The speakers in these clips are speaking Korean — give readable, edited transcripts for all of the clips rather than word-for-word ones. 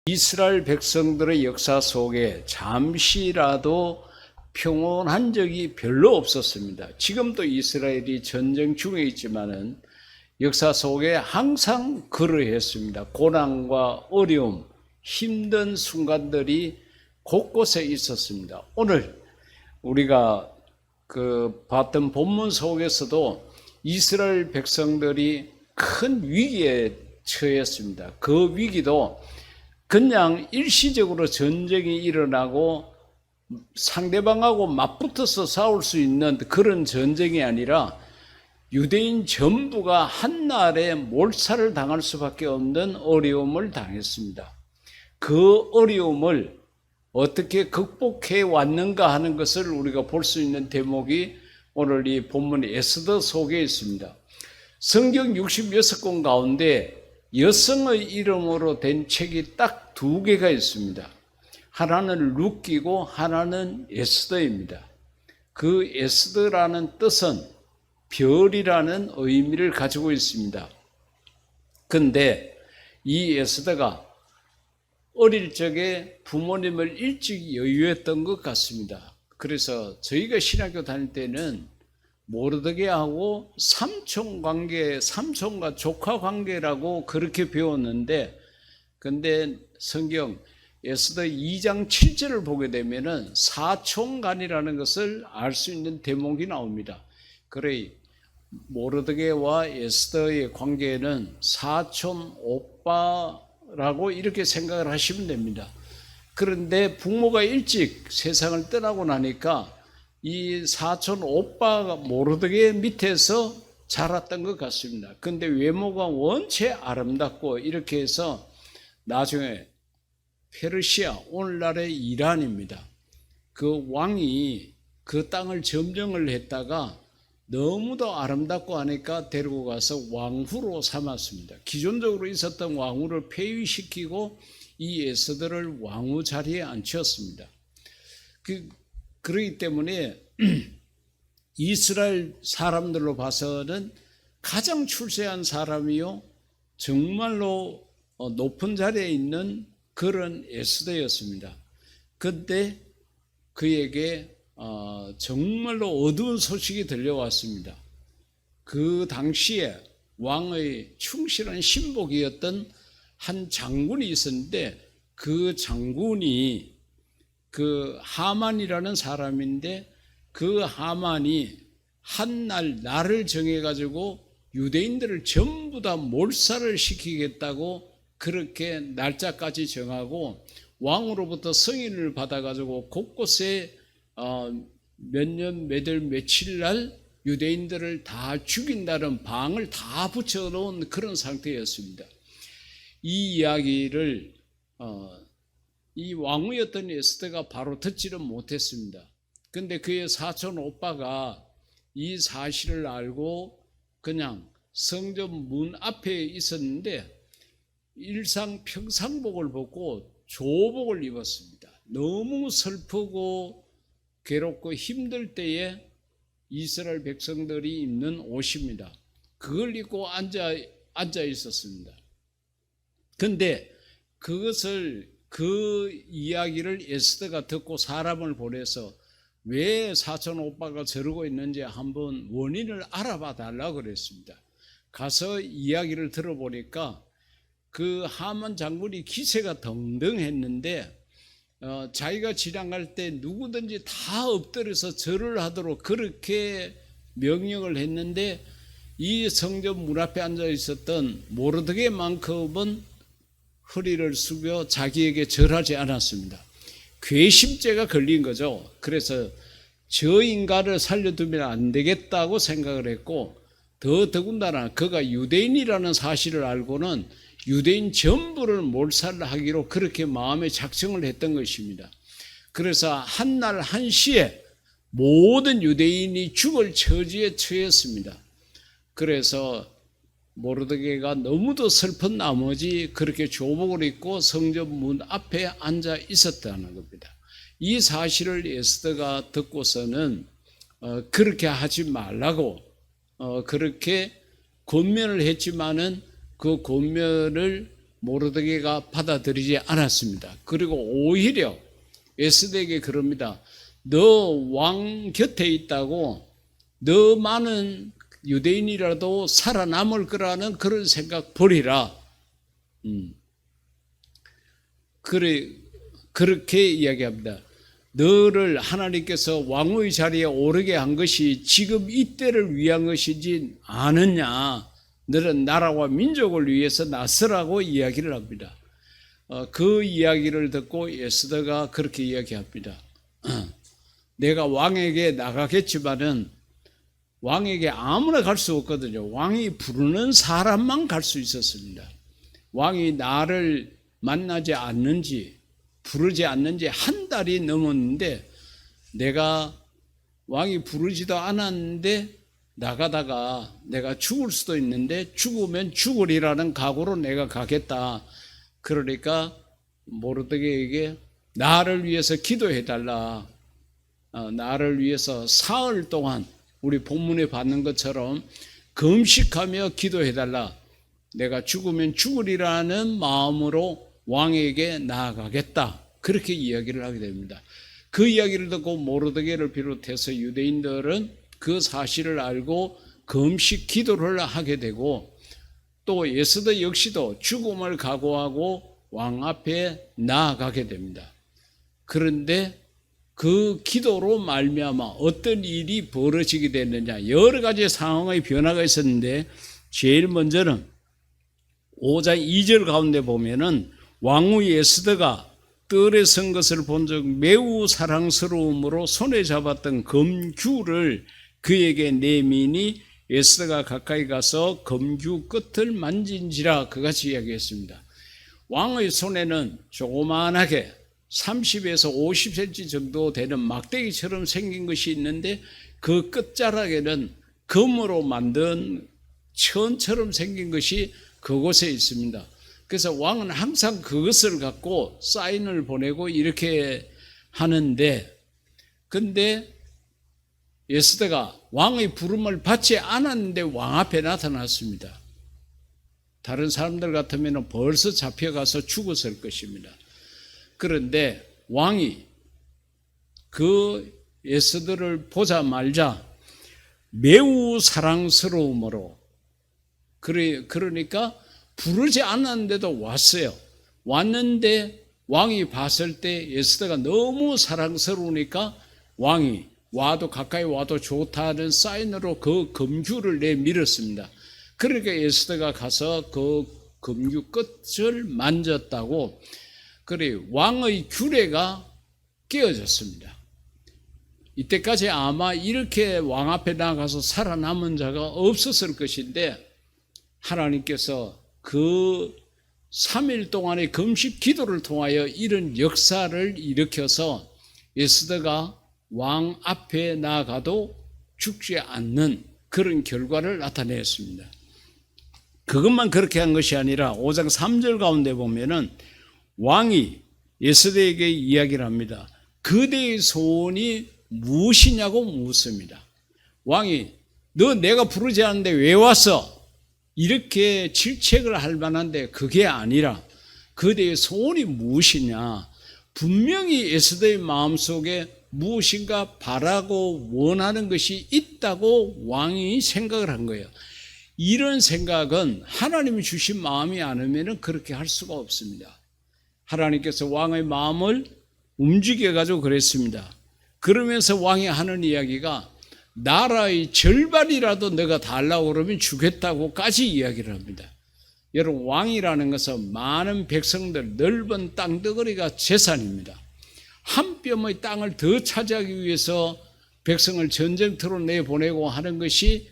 이스라엘 백성들의 역사 속에 잠시라도 평온한 적이 별로 없었습니다. 지금도 이스라엘이 전쟁 중에 있지만은 역사 속에 항상 그러했습니다. 고난과 어려움, 힘든 순간들이 곳곳에 있었습니다. 오늘 우리가 봤던 본문 속에서도 이스라엘 백성들이 큰 위기에 처했습니다. 그 위기도 그냥 일시적으로 전쟁이 일어나고 상대방하고 맞붙어서 싸울 수 있는 그런 전쟁이 아니라 유대인 전부가 한날에 몰살을 당할 수밖에 없는 어려움을 당했습니다. 그 어려움을 어떻게 극복해 왔는가 하는 것을 우리가 볼 수 있는 대목이 오늘 이 본문 에스더 속에 있습니다. 성경 66권 가운데 여성의 이름으로 된 책이 딱 두 개가 있습니다. 하나는 룻기고 하나는 에스더입니다. 그 에스더라는 뜻은 별이라는 의미를 가지고 있습니다. 그런데 이 에스더가 어릴 적에 부모님을 일찍 여유했던 것 같습니다. 그래서 저희가 신학교 다닐 때는 모르드게하고 삼촌 관계, 삼촌과 조카 관계라고 그렇게 배웠는데, 근데 성경 에스더 2장 7절을 보게 되면은 사촌간이라는 것을 알 수 있는 대목이 나옵니다. 그래, 모르드게와 에스더의 관계는 사촌 오빠라고 이렇게 생각을 하시면 됩니다. 그런데 부모가 일찍 세상을 떠나고 나니까 이 사촌 오빠가 모르드게 밑에서 자랐던 것 같습니다. 그런데 외모가 원체 아름답고 이렇게 해서 나중에 페르시아, 오늘날의 이란입니다. 그 왕이 그 땅을 점령을 했다가 너무도 아름답고 하니까 데리고 가서 왕후로 삼았습니다. 기존적으로 있었던 왕후를 폐위시키고 이 에스더를 왕후 자리에 앉혔습니다. 그렇기 때문에 이스라엘 사람들로 봐서는 가장 출세한 사람이요, 정말로 높은 자리에 있는 그런 에스더였습니다. 그때 그에게 정말로 어두운 소식이 들려왔습니다. 그 당시에 왕의 충실한 신복이었던 한 장군이 있었는데, 그 장군이 그 하만이라는 사람인데, 그 하만이 한날 날을 정해가지고 유대인들을 전부 다 몰살을 시키겠다고 그렇게 날짜까지 정하고 왕으로부터 승인을 받아가지고 곳곳에 몇 년, 몇 월, 며칠 날 유대인들을 다 죽인다는 방을 다 붙여놓은 그런 상태였습니다. 이 이야기를 이 왕후였던 에스더가 바로 듣지는 못했습니다. 근데 그의 사촌 오빠가 이 사실을 알고 그냥 성전 문 앞에 있었는데 일상 평상복을 벗고 조복을 입었습니다. 너무 슬프고 괴롭고 힘들 때에 이스라엘 백성들이 입는 옷입니다. 그걸 입고 앉아 있었습니다. 근데 그 이야기를 에스더가 듣고 사람을 보내서 왜 사촌 오빠가 저러고 있는지 한번 원인을 알아봐 달라고 그랬습니다. 가서 이야기를 들어보니까 그 하만 장군이 기세가 등등했는데 자기가 지나갈 때 누구든지 다 엎드려서 절을 하도록 그렇게 명령을 했는데, 이 성전 문 앞에 앉아 있었던 모르드게만큼은 허리를 숙여 자기에게 절하지 않았습니다. 괘씸죄가 걸린 거죠. 그래서 저 인간을 살려두면 안 되겠다고 생각을 했고, 더군다나 그가 유대인이라는 사실을 알고는 유대인 전부를 몰살하기로 그렇게 마음에 작정을 했던 것입니다. 그래서 한날 한시에 모든 유대인이 죽을 처지에 처했습니다. 그래서 모르드게가 너무도 슬픈 나머지 그렇게 조복을 입고 성전 문 앞에 앉아 있었다는 겁니다. 이 사실을 에스더가 듣고서는 그렇게 하지 말라고 그렇게 권면을 했지만은 그 권면을 모르드게가 받아들이지 않았습니다. 그리고 오히려 에스더에게 그럽니다. 너 왕 곁에 있다고 너 많은 유대인이라도 살아남을 거라는 그런 생각 버리라. 그렇게 이야기합니다. 너를 하나님께서 왕의 자리에 오르게 한 것이 지금 이때를 위한 것이지 않느냐. 너는 나라와 민족을 위해서 나서라고 이야기를 합니다. 그 이야기를 듣고 에스더가 그렇게 이야기합니다. 내가 왕에게 나가겠지만은 왕에게 아무나 갈 수 없거든요. 왕이 부르는 사람만 갈 수 있었습니다. 왕이 나를 만나지 않는지 부르지 않는지 한 달이 넘었는데 내가 왕이 부르지도 않았는데 나가다가 내가 죽을 수도 있는데 죽으면 죽으리라는 각오로 내가 가겠다. 그러니까 모르드게에게 나를 위해서 기도해달라. 나를 위해서 사흘 동안 우리 본문에 받는 것처럼 금식하며 기도해달라. 내가 죽으면 죽으리라는 마음으로 왕에게 나아가겠다. 그렇게 이야기를 하게 됩니다. 그 이야기를 듣고 모르드게를 비롯해서 유대인들은 그 사실을 알고 금식 기도를 하게 되고 또 에스더 역시도 죽음을 각오하고 왕 앞에 나아가게 됩니다. 그런데 그 기도로 말미암아 어떤 일이 벌어지게 됐느냐, 여러 가지 상황의 변화가 있었는데 제일 먼저는 5장 2절 가운데 보면은 왕후 에스더가 뜰에 선 것을 본 적 매우 사랑스러움으로 손에 잡았던 검규를 그에게 내미니 에스더가 가까이 가서 검규 끝을 만진지라 그같이 이야기했습니다. 왕의 손에는 조그만하게 30에서 50cm 정도 되는 막대기처럼 생긴 것이 있는데 그 끝자락에는 금으로 만든 천처럼 생긴 것이 그곳에 있습니다. 그래서 왕은 항상 그것을 갖고 사인을 보내고 이렇게 하는데, 근데 에스더가 왕의 부름을 받지 않았는데 왕 앞에 나타났습니다. 다른 사람들 같으면 벌써 잡혀가서 죽었을 것입니다. 그런데 왕이 그 에스더를 보자마자 매우 사랑스러움으로, 그러니까 부르지 않았는데도 왔어요. 왔는데 왕이 봤을 때 에스더가 너무 사랑스러우니까 왕이 와도 가까이 와도 좋다는 사인으로 그 검규를 내밀었습니다. 그러니까 에스더가 가서 그 검규 끝을 만졌다고, 그래 왕의 규례가 깨어졌습니다. 이때까지 아마 이렇게 왕 앞에 나가서 살아남은 자가 없었을 것인데 하나님께서 그 3일 동안의 금식 기도를 통하여 이런 역사를 일으켜서 에스더가 왕 앞에 나가도 죽지 않는 그런 결과를 나타냈습니다. 그것만 그렇게 한 것이 아니라 5장 3절 가운데 보면은 왕이 에스더에게 이야기를 합니다. 그대의 소원이 무엇이냐고 묻습니다. 왕이 너 내가 부르지 않는데 왜 왔어? 이렇게 질책을 할 만한데 그게 아니라 그대의 소원이 무엇이냐. 분명히 에스더의 마음속에 무엇인가 바라고 원하는 것이 있다고 왕이 생각을 한 거예요. 이런 생각은 하나님이 주신 마음이 아니면 그렇게 할 수가 없습니다. 하나님께서 왕의 마음을 움직여가지고 그랬습니다. 그러면서 왕이 하는 이야기가 나라의 절반이라도 너가 달라고 그러면 주겠다고까지 이야기를 합니다. 여러분, 왕이라는 것은 많은 백성들, 넓은 땅덩어리가 재산입니다. 한 뼘의 땅을 더 차지하기 위해서 백성을 전쟁터로 내보내고 하는 것이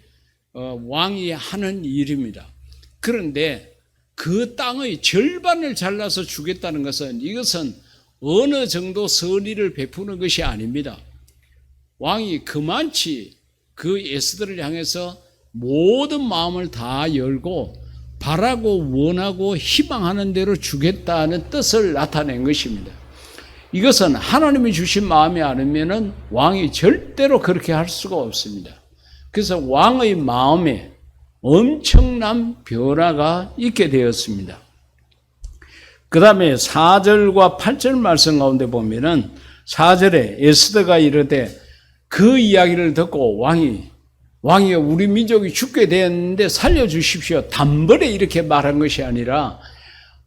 왕이 하는 일입니다. 그런데 그 땅의 절반을 잘라서 주겠다는 것은, 이것은 어느 정도 선의를 베푸는 것이 아닙니다. 왕이 그만치 그 에스더를 향해서 모든 마음을 다 열고 바라고 원하고 희망하는 대로 주겠다는 뜻을 나타낸 것입니다. 이것은 하나님이 주신 마음이 아니면은 왕이 절대로 그렇게 할 수가 없습니다. 그래서 왕의 마음에 엄청난 변화가 있게 되었습니다. 그 다음에 4절과 8절 말씀 가운데 보면은 4절에 에스더가 이르되 그 이야기를 듣고 왕이여 우리 민족이 죽게 되었는데 살려주십시오. 단번에 이렇게 말한 것이 아니라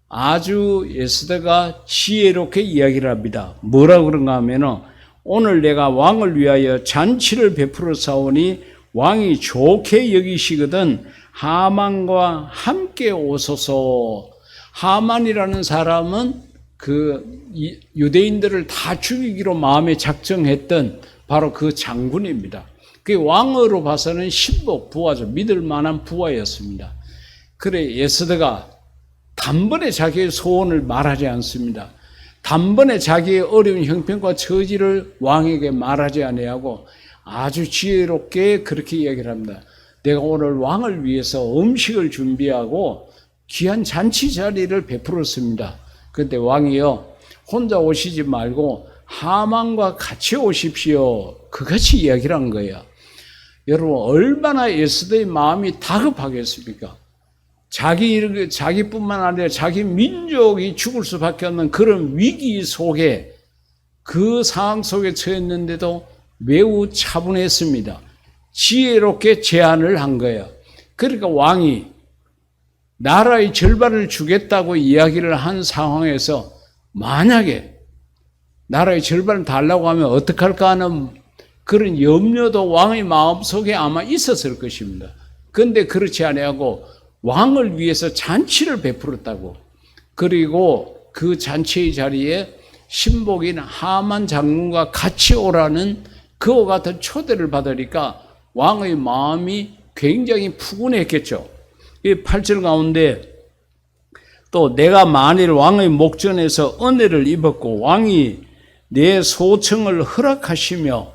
아주 에스더가 지혜롭게 이야기를 합니다. 뭐라고 그런가 하면은 오늘 내가 왕을 위하여 잔치를 베풀어 사오니 왕이 좋게 여기시거든 하만과 함께 오소서. 하만이라는 사람은 그 유대인들을 다 죽이기로 마음에 작정했던 바로 그 장군입니다. 그 왕으로 봐서는 신복 부하죠. 믿을 만한 부하였습니다. 그래 에스더가 단번에 자기의 소원을 말하지 않습니다. 단번에 자기의 어려운 형편과 처지를 왕에게 말하지 아니하고 아주 지혜롭게 그렇게 이야기를 합니다. 내가 오늘 왕을 위해서 음식을 준비하고 귀한 잔치 자리를 베풀었습니다. 그런데 왕이요 혼자 오시지 말고 하만과 같이 오십시오. 그같이 이야기를 한 거예요. 여러분 얼마나 에스더의 마음이 다급하겠습니까? 자기뿐만 아니라 자기 민족이 죽을 수밖에 없는 그런 위기 속에 그 상황 속에 처했는데도 매우 차분했습니다. 지혜롭게 제안을 한 거예요. 그러니까 왕이 나라의 절반을 주겠다고 이야기를 한 상황에서 만약에 나라의 절반을 달라고 하면 어떡할까 하는 그런 염려도 왕의 마음속에 아마 있었을 것입니다. 그런데 그렇지 아니하고 왕을 위해서 잔치를 베풀었다고. 그리고 그 잔치의 자리에 신복인 하만 장군과 같이 오라는 그와 같은 초대를 받으니까 왕의 마음이 굉장히 푸근했겠죠. 이 8절 가운데 또 내가 만일 왕의 목전에서 은혜를 입었고 왕이 내 소청을 허락하시며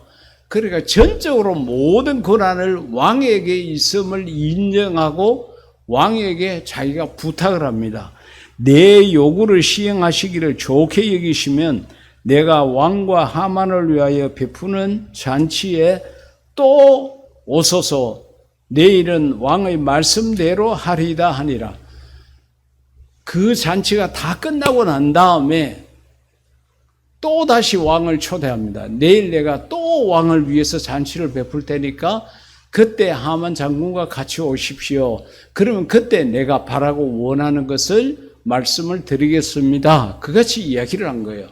그러니까 전적으로 모든 권한을 왕에게 있음을 인정하고 왕에게 자기가 부탁을 합니다. 내 요구를 시행하시기를 좋게 여기시면 내가 왕과 하만을 위하여 베푸는 잔치에 또 오소서. 내일은 왕의 말씀대로 하리이다 하니라. 그 잔치가 다 끝나고 난 다음에 또 다시 왕을 초대합니다. 내일 내가 또 왕을 위해서 잔치를 베풀 테니까 그때 하만 장군과 같이 오십시오. 그러면 그때 내가 바라고 원하는 것을 말씀을 드리겠습니다. 그같이 이야기를 한 거예요.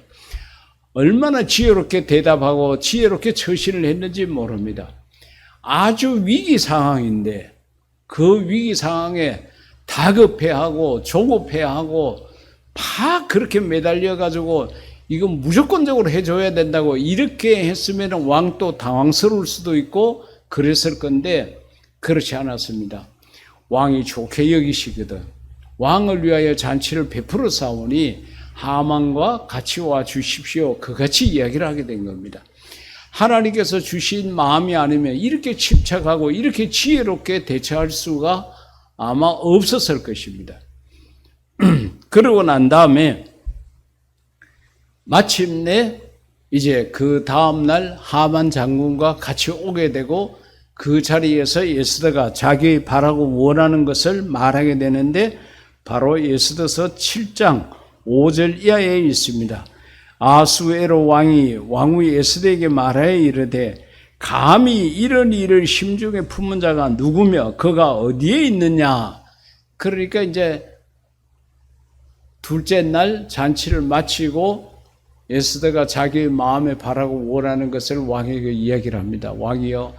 얼마나 지혜롭게 대답하고 지혜롭게 처신을 했는지 모릅니다. 아주 위기 상황인데 그 위기 상황에 다급해하고 조급해하고 막 그렇게 매달려가지고 이건 무조건적으로 해줘야 된다고 이렇게 했으면 왕도 당황스러울 수도 있고 그랬을 건데 그렇지 않았습니다. 왕이 좋게 여기시거든 왕을 위하여 잔치를 베풀어 사오니 하만과 같이 와 주십시오. 그같이 이야기를 하게 된 겁니다. 하나님께서 주신 마음이 아니면 이렇게 침착하고 이렇게 지혜롭게 대처할 수가 아마 없었을 것입니다. 그러고 난 다음에 마침내 이제 그 다음날 하만 장군과 같이 오게 되고 그 자리에서 에스더가 자기 바라고 원하는 것을 말하게 되는데 바로 에스더서 7장 5절 이하에 있습니다. 아수에로 왕이 왕후 에스더에게 말하여 이르되 감히 이런 일을 심중에 품은 자가 누구며 그가 어디에 있느냐. 그러니까 이제 둘째 날 잔치를 마치고 에스더가 자기 마음에 바라고 원하는 것을 왕에게 이야기를 합니다. 왕이여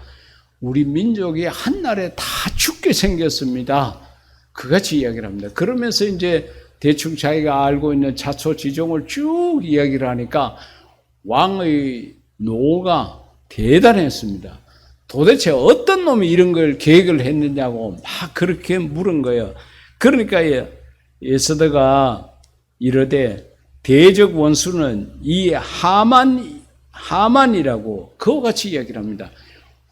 우리 민족이 한날에 다 죽게 생겼습니다. 그같이 이야기를 합니다. 그러면서 이제 대충 자기가 알고 있는 자초지종을 쭉 이야기를 하니까 왕의 노가 대단했습니다. 도대체 어떤 놈이 이런 걸 계획을 했느냐고 막 그렇게 물은 거예요. 그러니까 에스더가 이르되 대적 원수는 이 하만이라고 그와 같이 이야기를 합니다.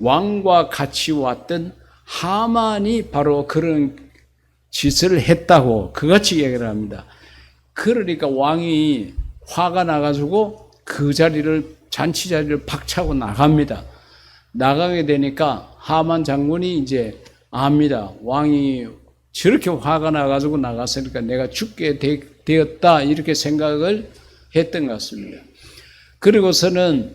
왕과 같이 왔던 하만이 바로 그런 짓을 했다고 그같이 이야기를 합니다. 그러니까 왕이 화가 나가지고 그 잔치 자리를 박차고 나갑니다. 나가게 되니까 하만 장군이 이제 압니다. 왕이 저렇게 화가 나가지고 나갔으니까 내가 죽게 되었다 이렇게 생각을 했던 것 같습니다. 그리고서는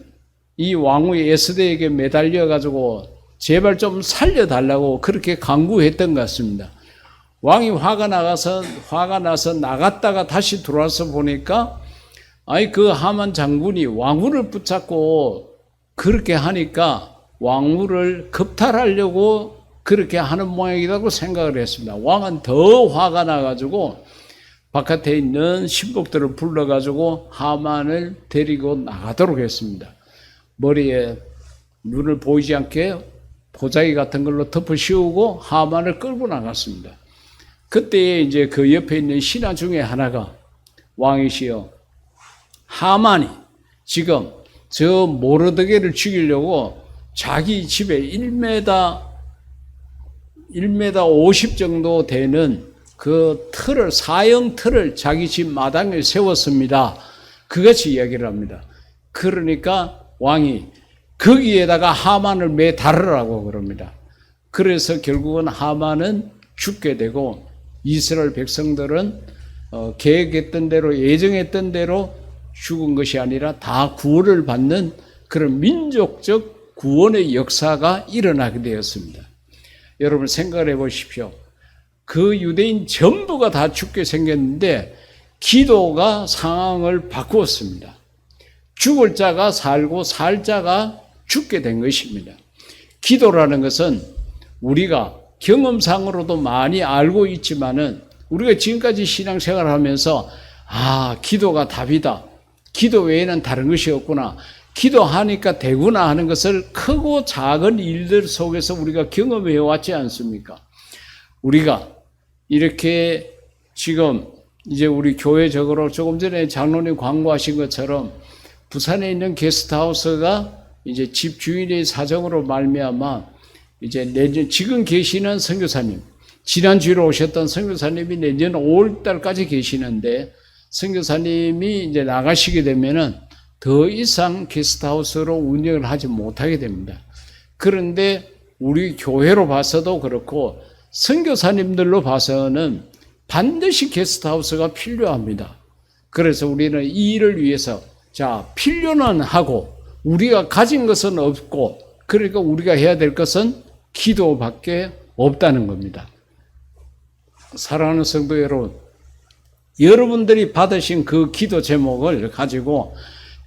이 왕후 에스더에게 매달려 가지고 제발 좀 살려달라고 그렇게 간구했던 것 같습니다. 왕이 화가 나서 나갔다가 다시 들어와서 보니까 그 하만 장군이 왕후를 붙잡고 그렇게 하니까 왕후를 겁탈하려고 그렇게 하는 모양이라고 생각을 했습니다. 왕은 더 화가 나가지고 바깥에 있는 신복들을 불러가지고 하만을 데리고 나가도록 했습니다. 머리에 눈을 보이지 않게 보자기 같은 걸로 덮어 씌우고 하만을 끌고 나갔습니다. 그때 이제 그 옆에 있는 신하 중에 하나가 왕이시여, 하만이 지금 저 모르드게를 죽이려고 자기 집에 1m 50 정도 되는 그 틀을, 사형 틀을 자기 집 마당에 세웠습니다. 그같이 이야기를 합니다. 그러니까 왕이 거기에다가 하만을 매달으라고 그럽니다. 그래서 결국은 하만은 죽게 되고 이스라엘 백성들은 계획했던 대로, 예정했던 대로 죽은 것이 아니라 다 구원을 받는 그런 민족적 구원의 역사가 일어나게 되었습니다. 여러분 생각을 해보십시오. 그 유대인 전부가 다 죽게 생겼는데 기도가 상황을 바꾸었습니다. 죽을 자가 살고 살 자가 죽게 된 것입니다. 기도라는 것은 우리가 경험상으로도 많이 알고 있지만은 우리가 지금까지 신앙생활을 하면서 기도가 답이다. 기도 외에는 다른 것이 없구나. 기도하니까 되구나 하는 것을 크고 작은 일들 속에서 우리가 경험해 왔지 않습니까? 우리가 이렇게 지금 이제 우리 교회적으로 조금 전에 장로님 광고하신 것처럼 부산에 있는 게스트하우스가 이제 집 주인의 사정으로 말미암아 이제 내년 지금 계시는 선교사님, 지난주에 오셨던 선교사님이 내년 5월달까지 계시는데 선교사님이 이제 나가시게 되면은 더 이상 게스트하우스로 운영을 하지 못하게 됩니다. 그런데 우리 교회로 봐서도 그렇고 선교사님들로 봐서는 반드시 게스트하우스가 필요합니다. 그래서 우리는 이 일을 위해서 필요는 하고 우리가 가진 것은 없고 그러니까 우리가 해야 될 것은 기도밖에 없다는 겁니다. 사랑하는 성도 여러분, 여러분들이 받으신 그 기도 제목을 가지고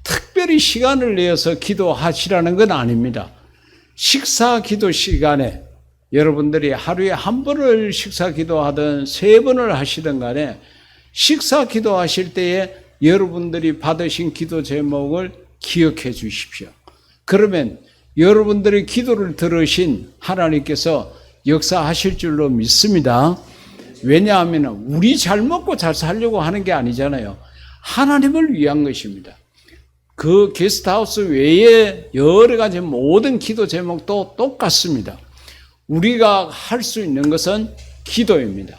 특별히 시간을 내어서 기도하시라는 건 아닙니다. 식사 기도 시간에 여러분들이 하루에 한 번을 식사 기도하든 3번을 하시든 간에 식사 기도하실 때에 여러분들이 받으신 기도 제목을 기억해 주십시오. 그러면 여러분들의 기도를 들으신 하나님께서 역사하실 줄로 믿습니다. 왜냐하면 우리 잘 먹고 잘 살려고 하는 게 아니잖아요. 하나님을 위한 것입니다. 그 게스트하우스 외에 여러 가지 모든 기도 제목도 똑같습니다. 우리가 할 수 있는 것은 기도입니다.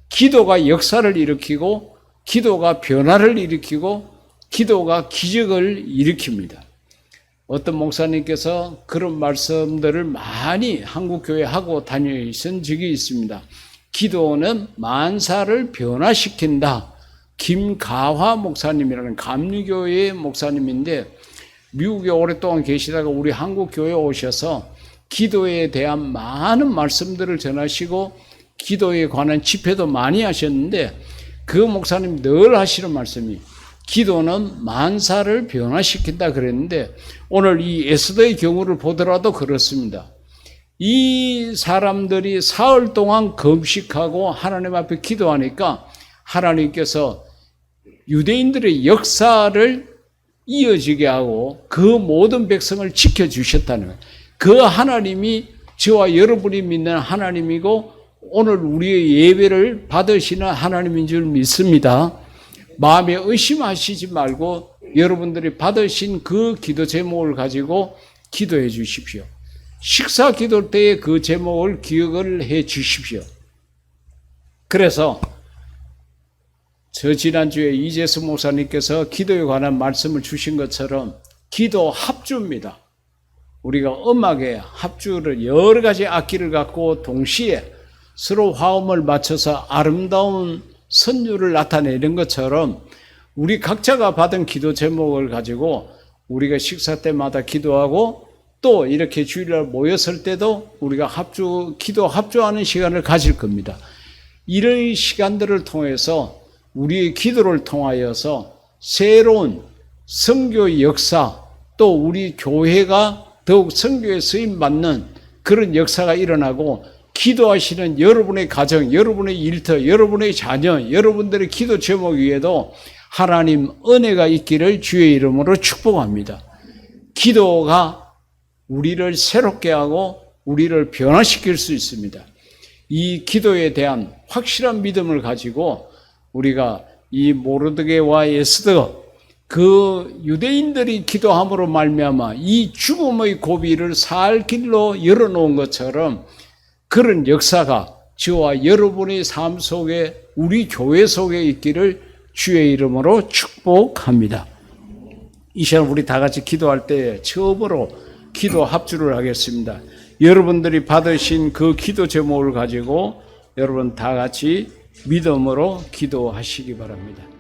기도가 역사를 일으키고 기도가 변화를 일으키고 기도가 기적을 일으킵니다. 어떤 목사님께서 그런 말씀들을 많이 한국교회에 하고 다니신 적이 있습니다. 기도는 만사를 변화시킨다. 김가화 목사님이라는 감리교회의 목사님인데 미국에 오랫동안 계시다가 우리 한국교회에 오셔서 기도에 대한 많은 말씀들을 전하시고 기도에 관한 집회도 많이 하셨는데 그 목사님 늘 하시는 말씀이 기도는 만사를 변화시킨다 그랬는데 오늘 이 에스더의 경우를 보더라도 그렇습니다. 이 사람들이 사흘 동안 금식하고 하나님 앞에 기도하니까 하나님께서 유대인들의 역사를 이어지게 하고 그 모든 백성을 지켜주셨다는 거예요. 그 하나님이 저와 여러분이 믿는 하나님이고 오늘 우리의 예배를 받으시는 하나님인 줄 믿습니다. 마음에 의심하시지 말고 여러분들이 받으신 그 기도 제목을 가지고 기도해 주십시오. 식사 기도 때에 그 제목을 기억을 해 주십시오. 그래서 저 지난주에 이재수 목사님께서 기도에 관한 말씀을 주신 것처럼 기도 합주입니다. 우리가 음악의 합주를 여러 가지 악기를 갖고 동시에 서로 화음을 맞춰서 아름다운 선율을 나타내는 것처럼 우리 각자가 받은 기도 제목을 가지고 우리가 식사 때마다 기도하고 또 이렇게 주일날 모였을 때도 우리가 기도 합주하는 시간을 가질 겁니다. 이런 시간들을 통해서 우리의 기도를 통하여서 새로운 선교 역사 또 우리 교회가 더욱 선교에 쓰임받는 그런 역사가 일어나고 기도하시는 여러분의 가정, 여러분의 일터, 여러분의 자녀, 여러분들의 기도 제목 위에도 하나님 은혜가 있기를 주의 이름으로 축복합니다. 기도가 우리를 새롭게 하고 우리를 변화시킬 수 있습니다. 이 기도에 대한 확실한 믿음을 가지고 우리가 이 모르드게와 에스더 그 유대인들이 기도함으로 말미암아 이 죽음의 고비를 살 길로 열어놓은 것처럼 그런 역사가 저와 여러분의 삶 속에 우리 교회 속에 있기를 주의 이름으로 축복합니다. 이 시간 우리 다 같이 기도할 때 처음으로 기도 합주를 하겠습니다. 여러분들이 받으신 그 기도 제목을 가지고 여러분 다 같이 믿음으로 기도하시기 바랍니다.